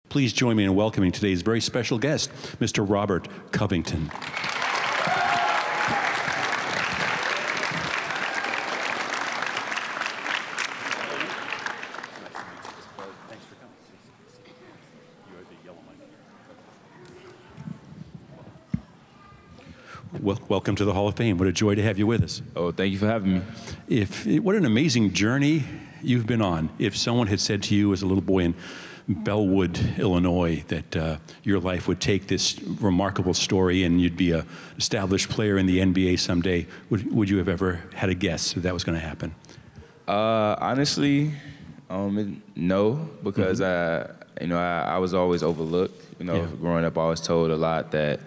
Please join me in welcoming today's very special guest, Mr. Robert Covington. Well, welcome to the Hall of Fame. What a joy to have you with us. Oh, thank you for having me. What an amazing journey you've been on. If someone had said to you as a little boy in Bellwood, Illinois, that your life would take this remarkable story and you'd be an established player in the NBA someday, would you have ever had a guess that was going to happen? Honestly, no, because I was always overlooked. Growing up, I was told a lot that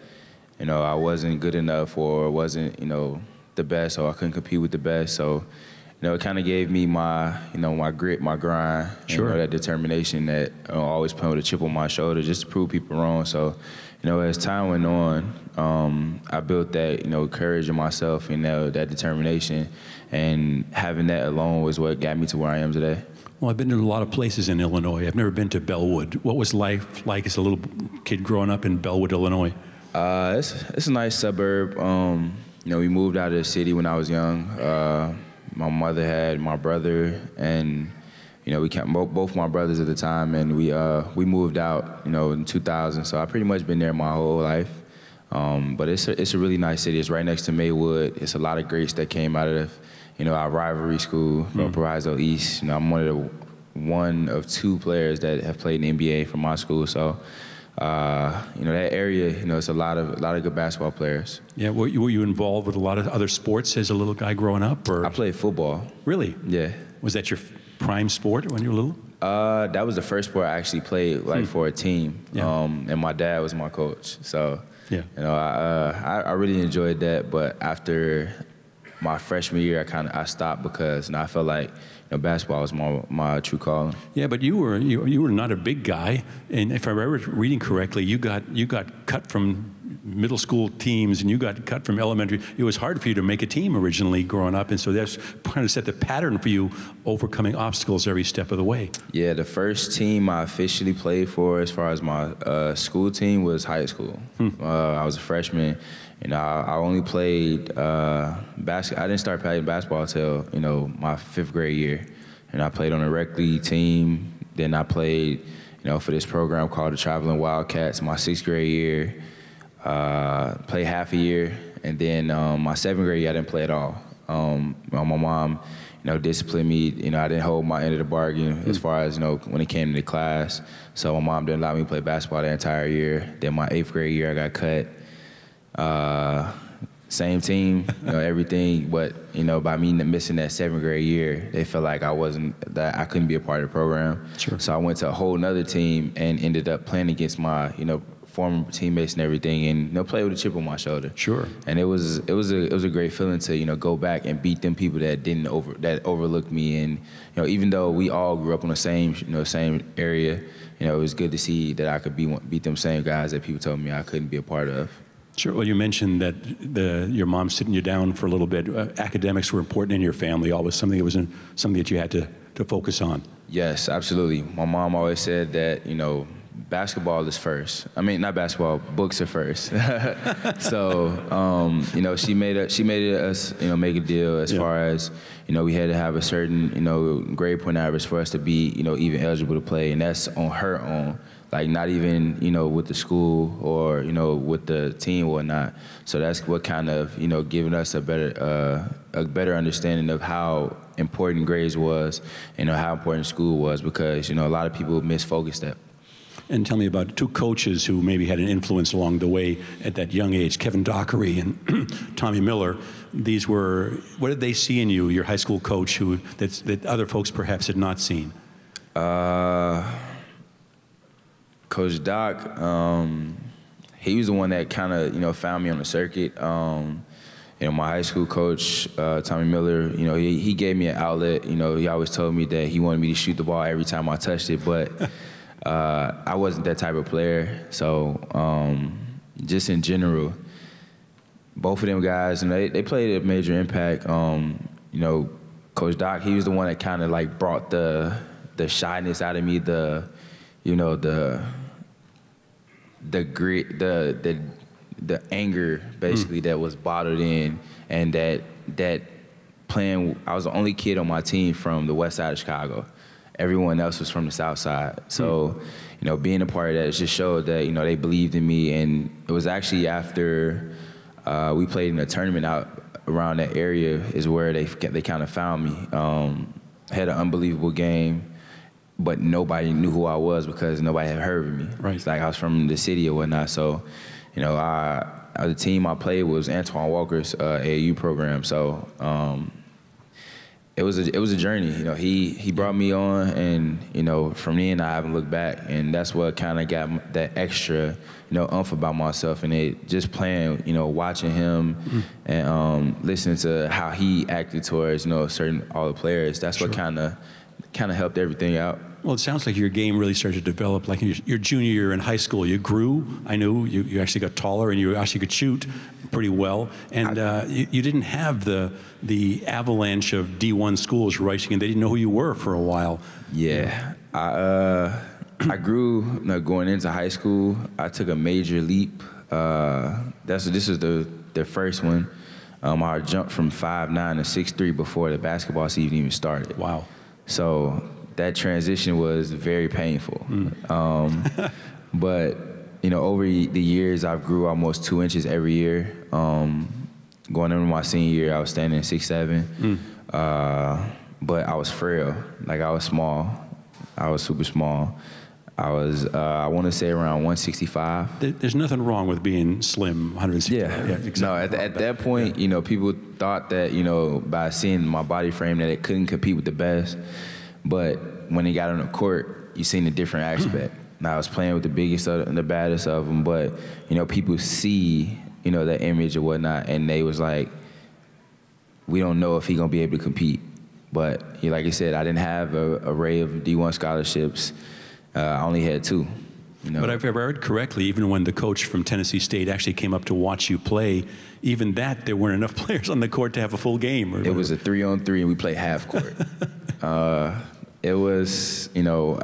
I wasn't good enough or wasn't the best, or I couldn't compete with the best. So it kind of gave me my my grit, my grind, sure. That determination that always playing with a chip on my shoulder just to prove people wrong. So as time went on, I built that courage in myself and that determination, and having that alone was what got me to where I am today. Well, I've been to a lot of places in Illinois. I've never been to Bellwood. What was life like as a little kid growing up in Bellwood, Illinois? It's a nice suburb. We moved out of the city when I was young. My mother had my brother, and we kept both my brothers at the time, and we moved out in 2000. So I pretty much been there my whole life. But it's a really nice city. It's right next to Maywood. It's a lot of greats that came out of our rivalry school, Proviso East. I'm one of two players that have played in the NBA from my school. So. That area, it's a lot of good basketball players. Yeah, were you involved with a lot of other sports as a little guy growing up, or? I played football. Really? Yeah. Was that your prime sport when you were little? That was the first sport I actually played, for a team. Yeah. And my dad was my coach. So, yeah. I really enjoyed that. But after my freshman year, I stopped because I felt like basketball was my true calling. Yeah, but you were not a big guy, and if I remember reading correctly, you got cut from middle school teams and you got cut from elementary. It was hard for you to make a team originally growing up, and so that's kind of set the pattern for you, overcoming obstacles every step of the way. Yeah, the first team I officially played for, as far as my school team, was high school. I was a freshman. I only played basketball. I didn't start playing basketball until my 5th grade year, and I played on a rec league team. Then I played for this program called the Traveling Wildcats my 6th grade year. Played half a year, and then my 7th grade year I didn't play at all. My mom disciplined me. I didn't hold my end of the bargain as far as when it came to the class. So my mom didn't allow me to play basketball the entire year. Then my 8th grade year I got cut. Same team, everything, but by me missing that 7th grade year, they felt like I couldn't be a part of the program. Sure. So I went to a whole nother team and ended up playing against my former teammates and everything, and play with a chip on my shoulder. Sure. And it was a great feeling to go back and beat them people that that overlooked me, and even though we all grew up in the same same area, it was good to see that I could beat them same guys that people told me I couldn't be a part of. Sure. Well, you mentioned that your mom sitting you down for a little bit. Academics were important in your family. Always something that you had to focus on. Yes, absolutely. My mom always said that basketball is first. I mean, not basketball. Books are first. So she made us make a deal as far as we had to have a certain grade point average for us to be even eligible to play, and that's on her own. Like not even with the school or with the team or whatnot. So that's what kind of giving us a better understanding of how important grades was, how important school was, because a lot of people misfocus that. And tell me about two coaches who maybe had an influence along the way at that young age, Kevin Dockery and Tommy Miller. What did they see in you, your high school coach, that other folks perhaps had not seen? Coach Doc, he was the one that kind of found me on the circuit. My high school coach, Tommy Miller, he gave me an outlet. He always told me that he wanted me to shoot the ball every time I touched it, but I wasn't that type of player. So just in general, both of them guys, they played a major impact. Coach Doc, he was the one that kind of brought the shyness out of me, the the grit, the anger basically that was bottled in, and that playing. I was the only kid on my team from the west side of Chicago. Everyone else was from the south side. So, you know, being a part of that just showed that, you know, they believed in me. And it was actually after we played in a tournament out around that area is where they kind of found me. Had an unbelievable game, but nobody knew who I was because nobody had heard of me. Right. It's like I was from the city or whatnot. So, you know, the team I played was Antoine Walker's AAU program. So it was a journey. You know, he brought me on, and you know, from then I haven't looked back, and that's what kind of got that extra, you know, oomph about myself. And it just playing, you know, watching him and listening to how he acted towards, you know, all the players. That's what kind of helped everything out. Well, it sounds like your game really started to develop. Like in your junior year in high school, you grew. I knew you actually got taller, and you actually could shoot pretty well. And you didn't have the avalanche of D1 schools rushing, and they didn't know who you were for a while. Yeah, I grew. You know, going into high school, I took a major leap. This was the first one. I jumped from 5'9" to 6'3" before the basketball season even started. Wow. So that transition was very painful. But, you know, over the years, I've grew almost 2 inches every year. Going into my senior year, I was standing at 6'7". But I was frail. Like, I was small. I was super small. I was, I want to say around 165. There's nothing wrong with being slim, 165. Yeah, exactly. No, at that point, you know, people thought that, you know, by seeing my body frame that it couldn't compete with the best. But when they got on the court, you seen a different aspect. Now, I was playing with the biggest and the baddest of them, but, you know, people see, you know, that image or whatnot, and they was like, we don't know if he gonna be able to compete. But, like I said, I didn't have an array of D1 scholarships. I only had 2. You know? But if I heard correctly, even when the coach from Tennessee State actually came up to watch you play, even that, there weren't enough players on the court to have a full game. It was a 3-on-3, and we played half court. It was, you know,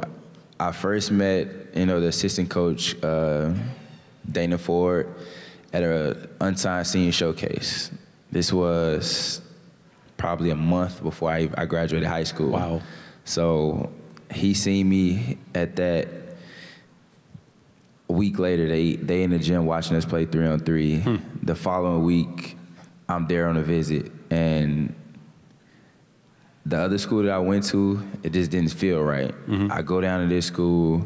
I first met, you know, the assistant coach, Dana Ford, at an unsigned senior showcase. This was probably a month before I graduated high school. Wow. So he seen me at that. A week later, they in the gym watching us play 3-on-3. The following week, I'm there on a visit, and the other school that I went to, it just didn't feel right. I go down to this school,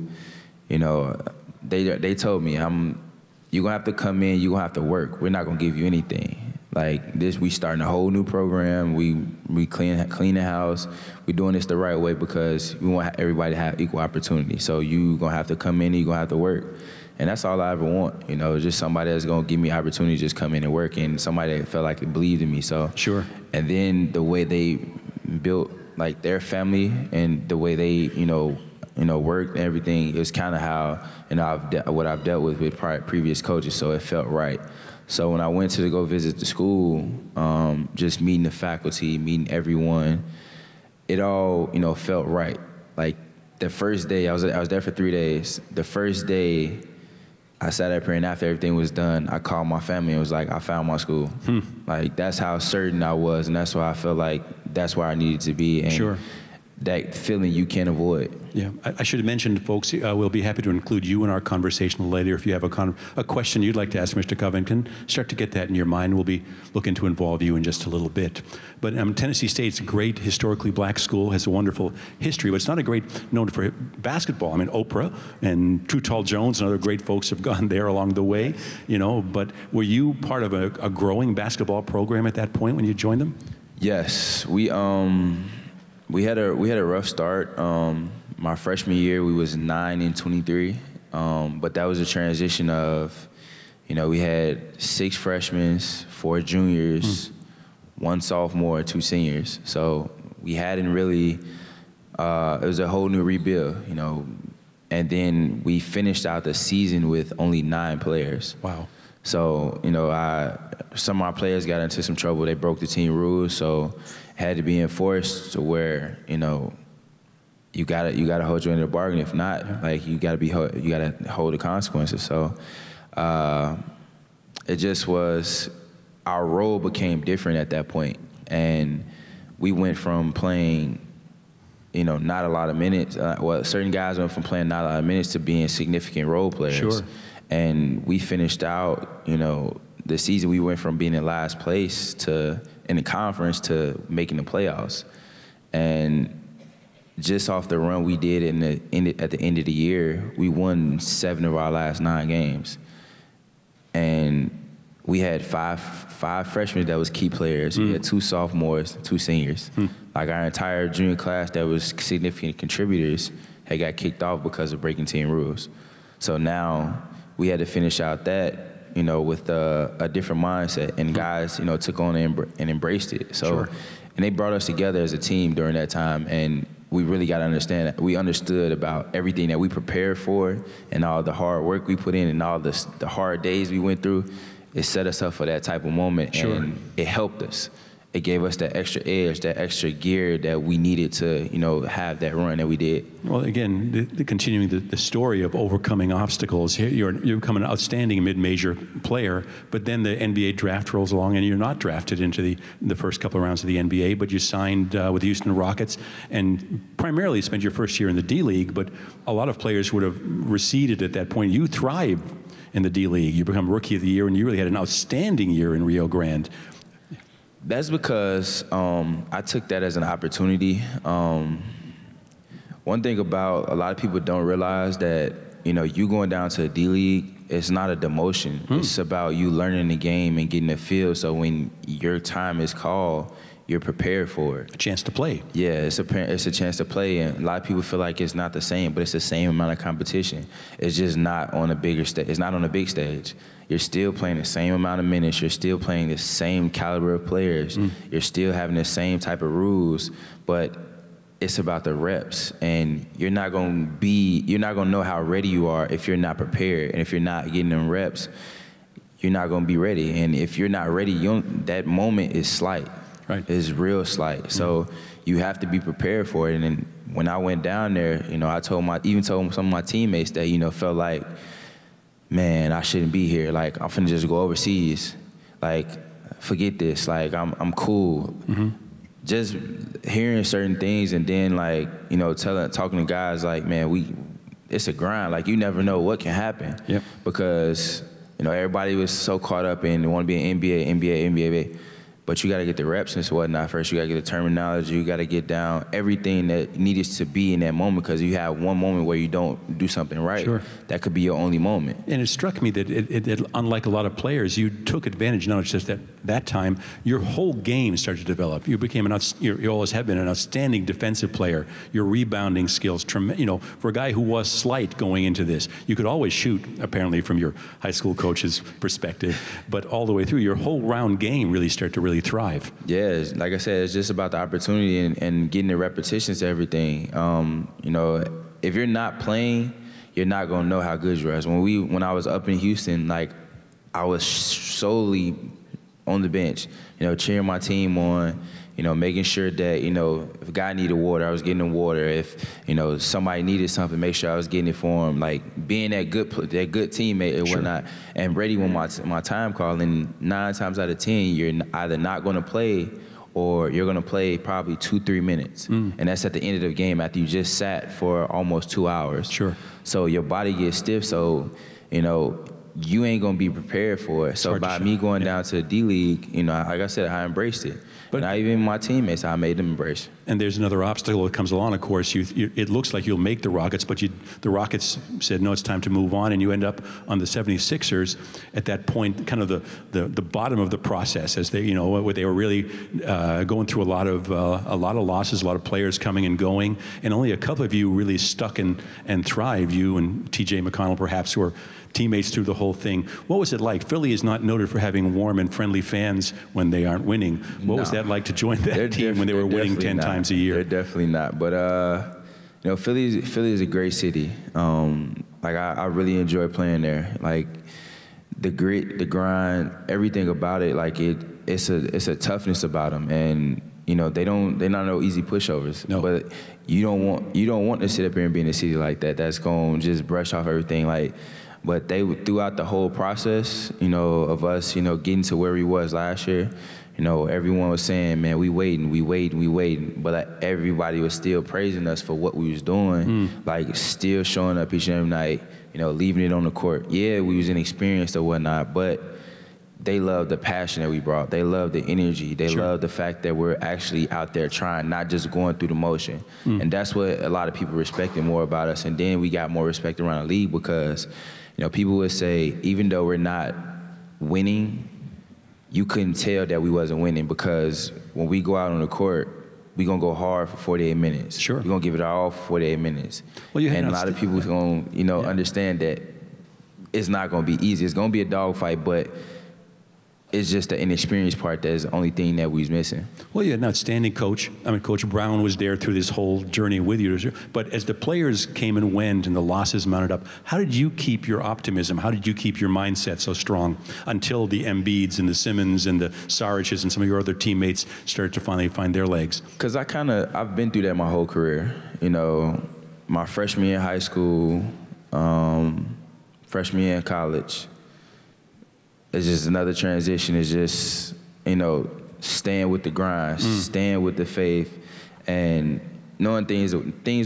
you know, they told me, you're gonna have to come in, you're gonna have to work. We're not gonna give you anything. Like this, we starting a whole new program. We clean the house. We're doing this the right way because we want everybody to have equal opportunity. So you gonna have to come in and you gonna have to work. And that's all I ever want, you know, just somebody that's gonna give me opportunity to just come in and work, and somebody that felt like it believed in me. So sure. And then the way they built like their family and the way they, you know, worked and everything, it was kind of how, you know, what I've dealt with previous coaches. So it felt right. So when I went to go visit the school, just meeting the faculty, meeting everyone, it all, you know, felt right. Like the first day, I was there for 3 days. The first day, I sat up here, and after everything was done, I called my family and was like, I found my school. Like that's how certain I was, and that's why I felt like that's where I needed to be. And sure. That feeling you can't avoid. Yeah, I should have mentioned, folks, we'll be happy to include you in our conversation later. If you have a question you'd like to ask Mr. Covington, start to get that in your mind. We'll be looking to involve you in just a little bit. But Tennessee State's a great historically black school, has a wonderful history, but it's not a great known for basketball. I mean, Oprah and True Tall Jones and other great folks have gone there along the way, you know. But were you part of a growing basketball program at that point when you joined them? Yes, we had a rough start. My freshman year, we was 9-23, but that was a transition of, you know, we had 6 freshmen, 4 juniors, 1 sophomore, 2 seniors. So we hadn't really. It was a whole new rebuild, you know, and then we finished out the season with only 9 players. Wow. So, you know, some of our players got into some trouble. They broke the team rules, so had to be enforced to where, you know, you gotta hold your end of the bargain. If not, like you gotta hold the consequences. So it just was, our role became different at that point, and we went from playing, not a lot of minutes. Certain guys went from playing not a lot of minutes to being significant role players. Sure. And we finished out, the season, we went from being in last place in the conference to making the playoffs. And just off the run we did at the end of the year, we won 7 of our last 9 games. And we had five freshmen that was key players. We had 2 sophomores, 2 seniors. Like our entire junior class that was significant contributors had got kicked off because of breaking team rules. So now we had to finish out that, with a different mindset, and guys, took on and embraced it. So, Sure. And they brought us together as a team during that time, and we really got to understand that we understood about everything that we prepared for and all the hard work we put in and all the hard days we went through. It set us up for that type of moment, Sure. and it helped us. It gave us that extra edge, that extra gear that we needed to, have that run that we did. Well, again, continuing the story of overcoming obstacles, you're become an outstanding mid-major player, but then the NBA draft rolls along and you're not drafted into the first couple of rounds of the NBA, but you signed with the Houston Rockets and primarily spent your first year in the D-League, but a lot of players would have receded at that point. You thrived in the D-League. You become Rookie of the Year, and you really had an outstanding year in Rio Grande. That's because I took that as an opportunity. One thing about a lot of people don't realize that, you going down to the D-League, it's not a demotion. It's about you learning the game and getting a feel, so when your time is called, you're prepared for it. A chance to play. Yeah, it's a chance to play, and a lot of people feel like it's not the same, but it's the same amount of competition. It's just not on a bigger stage. It's not on a big stage. You're still playing the same amount of minutes. You're still playing the same caliber of players. You're still having the same type of rules, but it's about the reps, and you're not gonna know how ready you are if you're not prepared, and if you're not getting them reps, you're not gonna be ready. And if you're not ready, that moment is slight. Right. It's real slight. So you have to be prepared for it. And then when I went down there, I told some of my teammates that, felt like, man, I shouldn't be here. Like, I'm finna just go overseas. Like, forget this. Like, I'm cool. Just hearing certain things, and then talking to guys like, man, it's a grind. Like, you never know what can happen. Yep. Because, everybody was so caught up in want to be an NBA. But you got to get the reps and whatnot first. You got to get the terminology. You got to get down everything that needed to be in that moment, because you have one moment where you don't do something right. Sure. That could be your only moment. And it struck me that it, unlike a lot of players, you took advantage, not just at that time, your whole game started to develop. You became you always have been an outstanding defensive player. Your rebounding skills, for a guy who was slight going into this, you could always shoot, apparently, from your high school coach's perspective, but all the way through, your whole round game really started to really thrive. Yeah, like I said, it's just about the opportunity and getting the repetitions to everything. If you're not playing, you're not gonna know how good you are. When I was up in Houston, I was solely on the bench, cheering my team on, making sure that, if a guy needed water, I was getting him water. If, somebody needed something, make sure I was getting it for him. Like, being that good teammate and whatnot, and ready when my time called. And 9 times out of 10, you're either not going to play, or you're going to play probably 2-3 minutes. And that's at the end of the game after you just sat for almost 2 hours. Sure. So your body gets stiff, so, you ain't gonna be prepared for it. So by me going down to the D-League, like I said, I embraced it. But not even my teammates, I made them embrace. And there's another obstacle that comes along, of course. It looks like you'll make the Rockets, but the Rockets said, no, it's time to move on, and you end up on the 76ers at that point, kind of the bottom of the process, as they, where they were really going through a lot of losses, a lot of players coming and going, and only a couple of you really stuck and thrived, you and T.J. McConnell, perhaps, who were teammates through the whole thing. What was it like? Philly is not noted for having warm and friendly fans when they aren't winning. What was that like to join that team when they were winning 10 times a year? They're definitely not. But Philly is a great city. I really enjoy playing there. Like, the grit, the grind, everything about it. Like, it's a toughness about them. And you know, they're not no easy pushovers. No. But you don't want to sit up here and be in a city like that. That's going to just brush off everything. Like, but throughout the whole process, you know, of us, you know, getting to where we was last year, you know, everyone was saying, man, we waiting. But like, everybody was still praising us for what we was doing, like still showing up each and every night, you know, leaving it on the court. Yeah, we was inexperienced or whatnot, but they loved the passion that we brought. They loved the energy. They loved the fact that we're actually out there trying, not just going through the motion. And that's what a lot of people respected more about us. And then we got more respect around the league because, you know, people would say, even though we're not winning, you couldn't tell that we wasn't winning because when we go out on the court, we're going to go hard for 48 minutes. Sure. We're going to give it all for 48 minutes. Well, and a lot of people going to, you know, understand that it's not going to be easy. It's going to be a dogfight, but it's just the inexperienced part that's the only thing that we was missing. Well, you had an outstanding coach. I mean, Coach Brown was there through this whole journey with you. But as the players came and went and the losses mounted up, how did you keep your optimism? How did you keep your mindset so strong until the Embiids and the Simmons and the Sariches and some of your other teammates started to finally find their legs? Because I've been through that my whole career. You know, my freshman year in high school, freshman year in college, it's just another transition. It's just, you know, staying with the grind, staying with the faith, and knowing things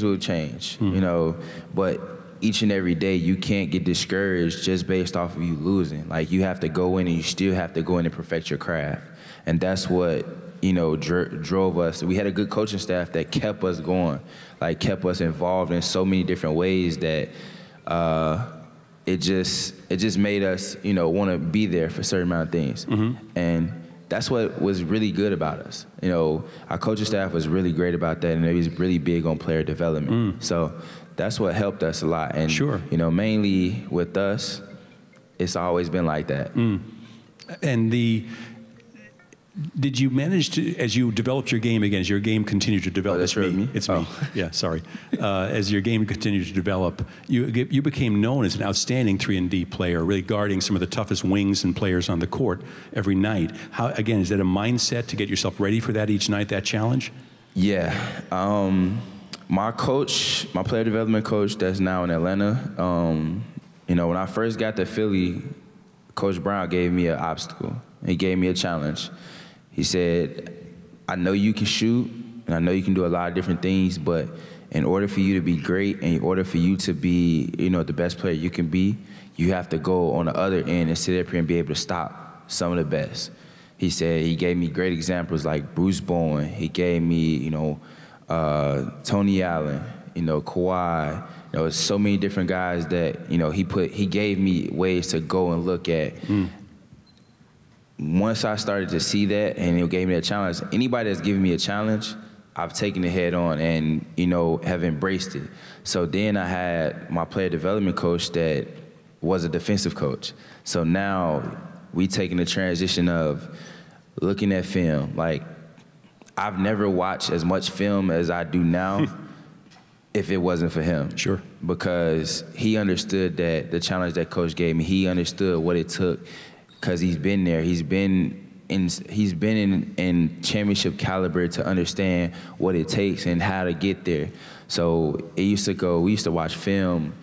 will change, you know. But each and every day, you can't get discouraged just based off of you losing. Like, you have to go in and you still have to go in and perfect your craft. And that's what, you know, drove us. We had a good coaching staff that kept us going, like kept us involved in so many different ways that it just made us, you know, want to be there for a certain amount of things. And that's what was really good about us. You know, our coaching staff was really great about that, and they was really big on player development. So that's what helped us a lot. And, you know, mainly with us, it's always been like that. And did you manage to, as you developed your game again, as your game continued to develop? That's me. It's me. Yeah, sorry. As your game continued to develop, you became known as an outstanding 3-and-D player, really guarding some of the toughest wings and players on the court every night. How, again, is that a mindset to get yourself ready for that each night, that challenge? Yeah. My coach, my player development coach that's now in Atlanta, you know, when I first got to Philly, Coach Brown gave me an obstacle. He gave me a challenge. He said, I know you can shoot, and I know you can do a lot of different things, but in order for you to be great and in order for you to be, you know, the best player you can be, you have to go on the other end and sit up here and be able to stop some of the best. He said, he gave me great examples like Bruce Bowen. He gave me, you know, Tony Allen, you know, Kawhi. You know, so many different guys that, you know, he gave me ways to go and look at. Once I started to see that and it gave me a challenge, anybody that's given me a challenge, I've taken it head on and, you know, have embraced it. So then I had my player development coach that was a defensive coach. So now we taking the transition of looking at film. Like, I've never watched as much film as I do now if it wasn't for him. Sure. Because he understood that the challenge that coach gave me, he understood what it took. Because he's been there, he's been in championship caliber to understand what it takes and how to get there. So we used to watch film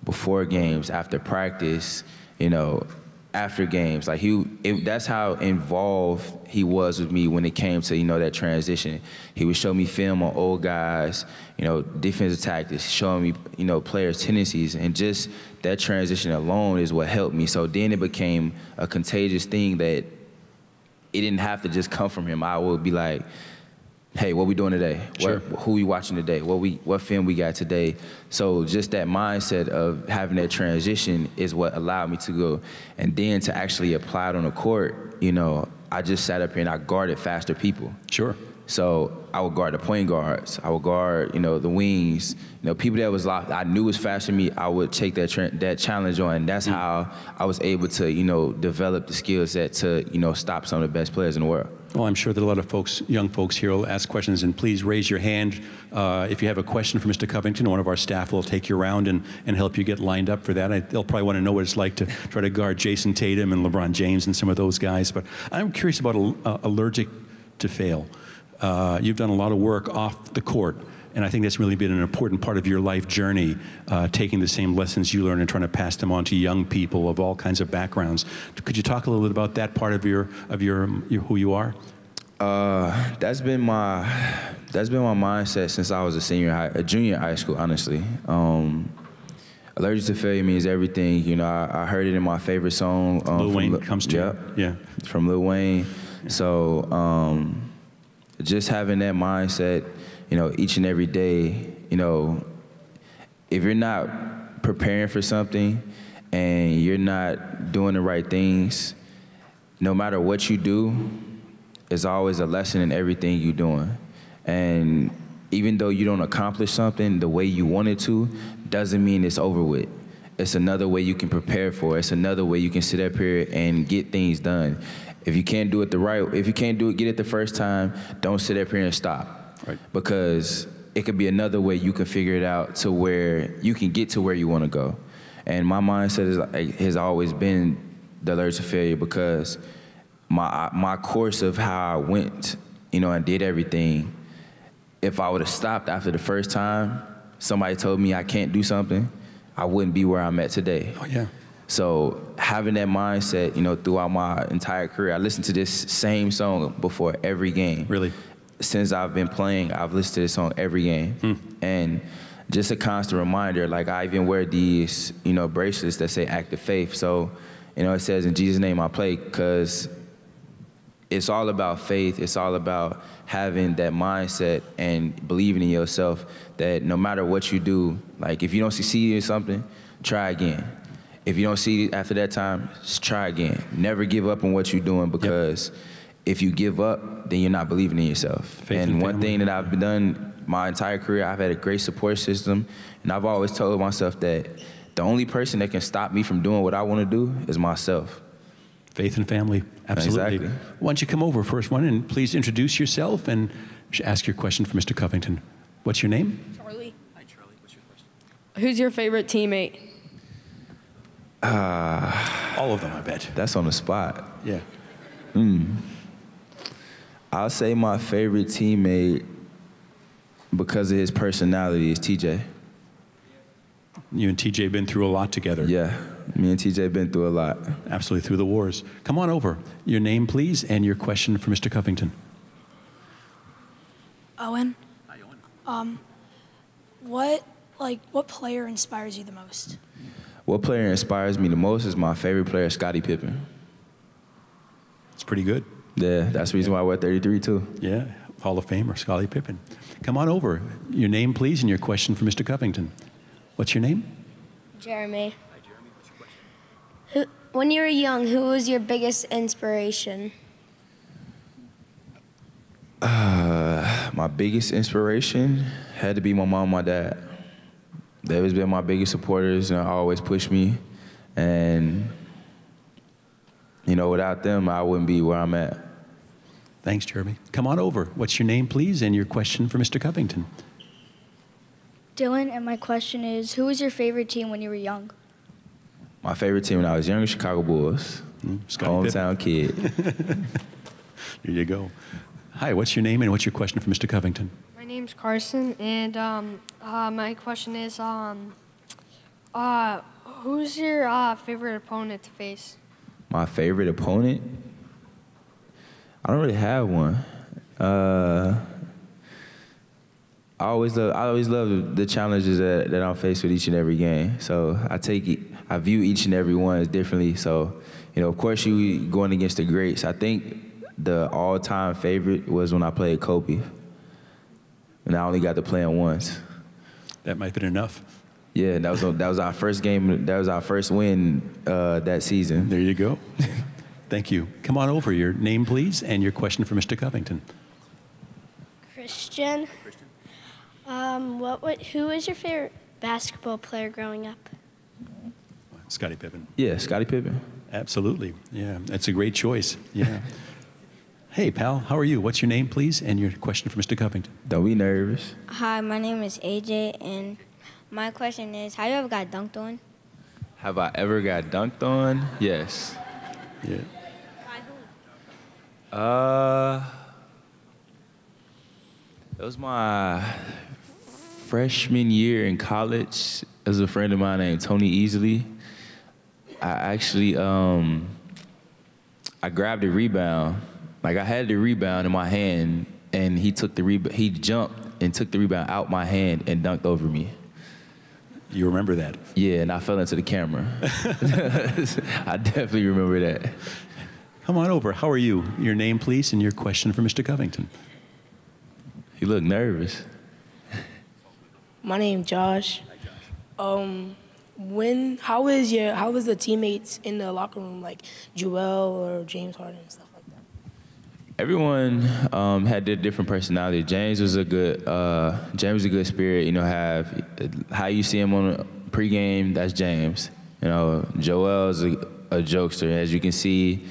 before games, after practice, you know, after games. Like that's how involved he was with me when it came to, you know, that transition. He would show me film on old guys, you know, defensive tactics, showing me, you know, players' tendencies, and just that transition alone is what helped me. So then it became a contagious thing that it didn't have to just come from him. I would be like, hey, what we doing today? Sure. Who we watching today? What film we got today? So just that mindset of having that transition is what allowed me to go. And then to actually apply it on the court, you know, I just sat up here and I guarded faster people. Sure. So I would guard the point guards. I would guard, you know, the wings. You know, people that was locked, I knew was faster than me, I would take that challenge on. And that's how I was able to, you know, develop the skill set to, you know, stop some of the best players in the world. Well, I'm sure that a lot of folks, young folks here, will ask questions, and please raise your hand if you have a question for Mr. Covington. One of our staff will take you around and help you get lined up for that. They'll probably want to know what it's like to try to guard Jason Tatum and LeBron James and some of those guys. But I'm curious about allergic to fail. you've done a lot of work off the court, and I think that's really been an important part of your life journey, taking the same lessons you learned and trying to pass them on to young people of all kinds of backgrounds. Could you talk a little bit about that part of your who you are? That's been my mindset since I was a junior in high school, honestly. Allergic to failure means everything. You know, I heard it in my favorite song. Lil Wayne comes to you. Yeah. From Lil Wayne. Yeah. So just having that mindset, you know, each and every day, you know, if you're not preparing for something and you're not doing the right things, no matter what you do, there's always a lesson in everything you're doing. And even though you don't accomplish something the way you wanted to, doesn't mean it's over with. It's another way you can prepare for it. It's another way you can sit up here and get things done. If you can't do it get it the first time, don't sit up here and stop. Right. Because it could be another way you can figure it out to where you can get to where you want to go. And my mindset has always been the allergic to failure, because my course of how I went, you know, and did everything, if I would have stopped after the first time, somebody told me I can't do something, I wouldn't be where I'm at today. Oh, yeah. So having that mindset, you know, throughout my entire career, I listened to this same song before every game. Really? Since I've been playing, I've listened to this song every game. And just a constant reminder, like I even wear these, you know, bracelets that say active faith. So, you know, it says, in Jesus' name I play, because it's all about faith. It's all about having that mindset and believing in yourself that no matter what you do, like if you don't succeed in something, try again. If you don't see it after that time, just try again. Never give up on what you're doing, because if you give up, then you're not believing in yourself. Faith and one thing that I've done my entire career, I've had a great support system, and I've always told myself that the only person that can stop me from doing what I want to do is myself. Faith and family, absolutely. Exactly. Why don't you come over, first one, and please introduce yourself and ask your question for Mr. Covington. What's your name? Charlie. Hi, Charlie. What's your question? Who's your favorite teammate? All of them, I bet. That's on the spot. Yeah. I'll say my favorite teammate, because of his personality, is TJ. You and TJ been through a lot together. Yeah, me and TJ been through a lot. Absolutely, through the wars. Come on over. Your name, please, and your question for Mr. Covington. Owen. Hi, Owen. What player inspires you the most? What player inspires me the most is my favorite player, Scottie Pippen. It's pretty good. Yeah, that's the reason why I wear 33 too. Yeah, Hall of Famer, Scottie Pippen. Come on over. Your name, please, and your question for Mr. Covington. What's your name? Jeremy. Hi, Jeremy. What's your question? When you were young, who was your biggest inspiration? My biggest inspiration had to be my mom and my dad. They've always been my biggest supporters and always pushed me. And, you know, without them, I wouldn't be where I'm at. Thanks, Jeremy. Come on over. What's your name, please, and your question for Mr. Covington? Dylan, and my question is, who was your favorite team when you were young? My favorite team when I was younger, Chicago Bulls. Hometown kid. There you go. Hi, what's your name and what's your question for Mr. Covington? My name's Carson, and my question is, who's your favorite opponent to face? My favorite opponent? I don't really have one. I always love the challenges that I'm faced with each and every game. So I view each and every one as differently. So, you know, of course, you going against the greats. I think the all-time favorite was when I played Kobe, and I only got to play him once. That might have been enough. Yeah, that was our first game. That was our first win that season. There you go. Thank you. Come on over. Your name, please, and your question for Mr. Covington. Christian. Who was your favorite basketball player growing up? Scottie Pippen. Yeah, Scottie Pippen. Absolutely. Yeah, that's a great choice. Yeah. Hey, pal, how are you? What's your name, please, and your question for Mr. Covington? Don't be nervous. Hi, my name is AJ, and my question is, have you ever got dunked on? Have I ever got dunked on? Yes. Yeah. By who? It was my freshman year in college. There's a friend of mine named Tony Easley. I actually, I grabbed a rebound. Like I had the rebound in my hand, and he took the he jumped and took the rebound out my hand and dunked over me. You remember that? Yeah, and I fell into the camera. I definitely remember that. Come on over. How are you? Your name, please, and your question for Mr. Covington. You look nervous. My name's Josh. How was the teammates in the locker room, like Joel or James Harden and stuff like that? Everyone had their different personality. James was a good spirit. You know, how you see him on a pregame, that's James. You know, Joel's a jokester. As you can see,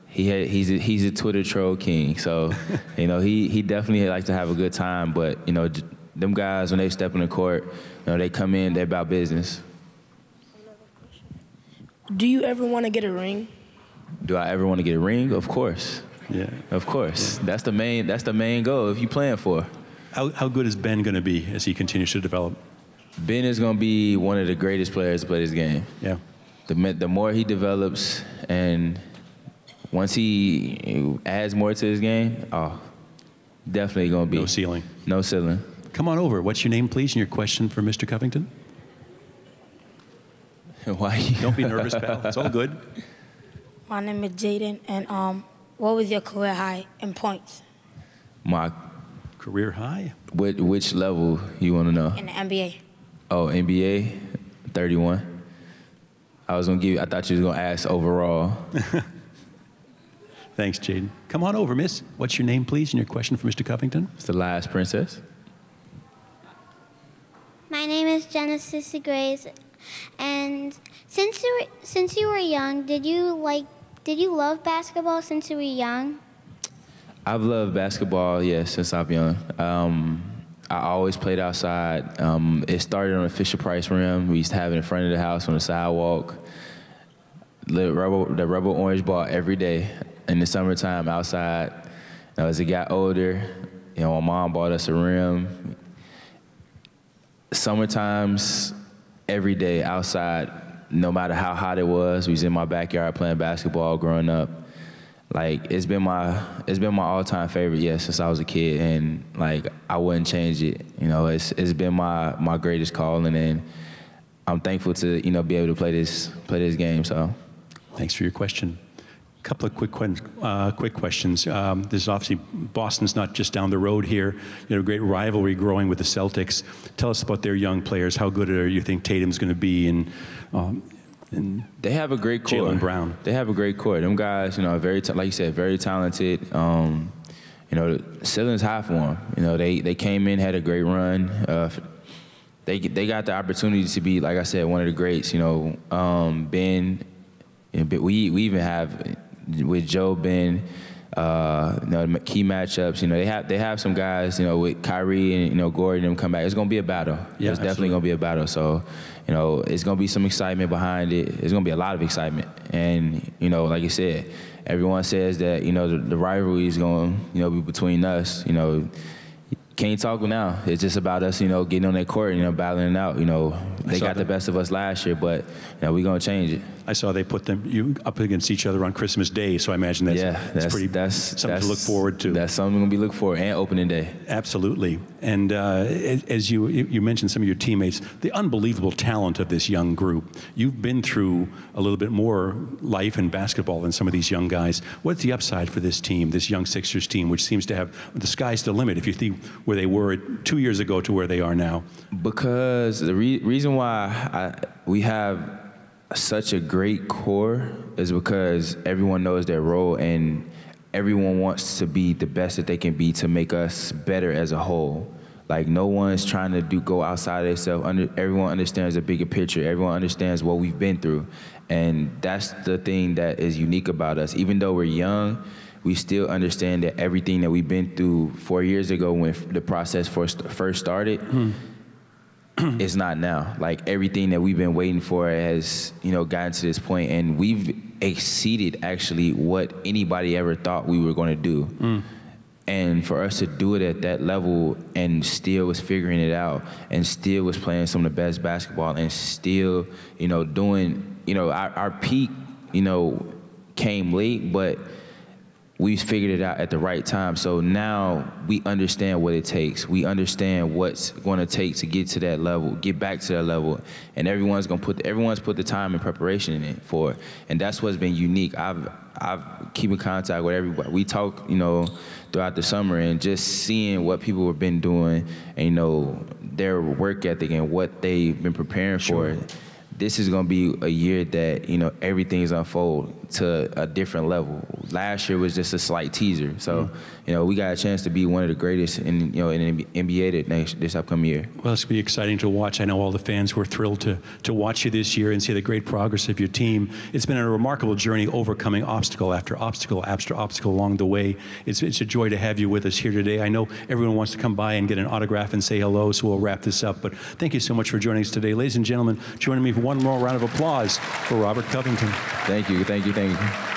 he's a Twitter troll king. So, you know, he definitely likes to have a good time. But you know, them guys, when they step in the court, you know, they come in, they're about business. Do you ever want to get a ring? Do I ever want to get a ring? Of course. Yeah. Of course. Yeah. That's the main goal if you're playing for. How good is Ben going to be as he continues to develop? Ben is going to be one of the greatest players to play this game. Yeah. The more he develops, and once he adds more to his game, definitely going to be. No ceiling. No ceiling. Come on over. What's your name, please, and your question for Mr. Covington? Why? Don't be nervous, pal. It's all good. My name is Jaden, and what was your career high in points? My career high? Which level you want to know? In the NBA. Oh, NBA, 31. I thought you was gonna ask overall. Thanks, Jaden. Come on over, miss. What's your name, please, and your question for Mr. Covington? It's the last princess. My name is Genesis Grace, and since you were young, did you love basketball since you were young? I've loved basketball, yes, since I've young. I always played outside. It started on a Fisher-Price rim. We used to have it in front of the house on the sidewalk. The rubber orange ball every day in the summertime outside. Now, as it got older, you know, my mom bought us a rim. Summertimes, every day outside, no matter how hot it was, we was in my backyard playing basketball growing up. Like, it's been my all-time favorite, yes, since I was a kid, and like I wouldn't change it. You know, it's been my greatest calling, and I'm thankful to, you know, be able to play this game. So, thanks for your question. A couple of quick questions. This is obviously Boston's not just down the road here. You know, a great rivalry growing with the Celtics. Tell us about their young players. How good you think Tatum's going to be, and they have a great core. Jaylen Brown. They have a great core. Them guys, you know, like you said, very talented. You know, the ceiling's high for them. You know, they came in, had a great run. They got the opportunity to be, like I said, one of the greats. You know, Ben. We even have with Joe, Ben. You know, key matchups. You know, they have some guys. You know, with Kyrie and, you know, Gordon, them come back. It's gonna be a battle. Yeah, it's definitely gonna be a battle. So, you know, it's gonna be some excitement behind it. It's gonna be a lot of excitement. And, you know, like you said, everyone says that, you know, the rivalry is gonna, you know, be between us. You know, can't talk now. It's just about us, you know, getting on that court, you know, battling it out. You know, they got the best of us last year, but, you know, we're gonna change it. I saw they put you up against each other on Christmas Day, so I imagine that's something to look forward to. That's something we're gonna be looking for, and opening day. Absolutely. And as you mentioned some of your teammates, the unbelievable talent of this young group. You've been through a little bit more life in basketball than some of these young guys. What's the upside for this team, this young Sixers team, which seems to have, the sky's the limit if you think where they were 2 years ago to where they are now? Because the reason why we have such a great core is because everyone knows their role, and everyone wants to be the best that they can be to make us better as a whole. Like, no one's trying to go outside of themselves. Everyone understands the bigger picture. Everyone understands what we've been through. And that's the thing that is unique about us. Even though we're young, we still understand that everything that we've been through 4 years ago when the process first started, it's not now. Like, everything that we've been waiting for has, you know, gotten to this point, and we've exceeded actually what anybody ever thought we were going to do. And for us to do it at that level and still was figuring it out and still was playing some of the best basketball and still, you know, doing, you know, our peak, you know, came late, but we figured it out at the right time. So now we understand what it takes. We understand what's going to take to get to that level, get back to that level. And everyone's put the time and preparation in it for it. And that's what's been unique. I've keep in contact with everybody. We talk, you know, throughout the summer and just seeing what people have been doing and, you know, their work ethic and what they've been preparing for. This is going to be a year that, you know, everything's unfold to a different level. Last year was just a slight teaser. So, you know, we got a chance to be one of the greatest in, you know, in the NBA this upcoming year. Well, it's going to be exciting to watch. I know all the fans were thrilled to watch you this year and see the great progress of your team. It's been a remarkable journey overcoming obstacle after obstacle after obstacle along the way. It's a joy to have you with us here today. I know everyone wants to come by and get an autograph and say hello, so we'll wrap this up. But thank you so much for joining us today. Ladies and gentlemen, joining me for one more round of applause for Robert Covington. Thank you, thank you, thank you.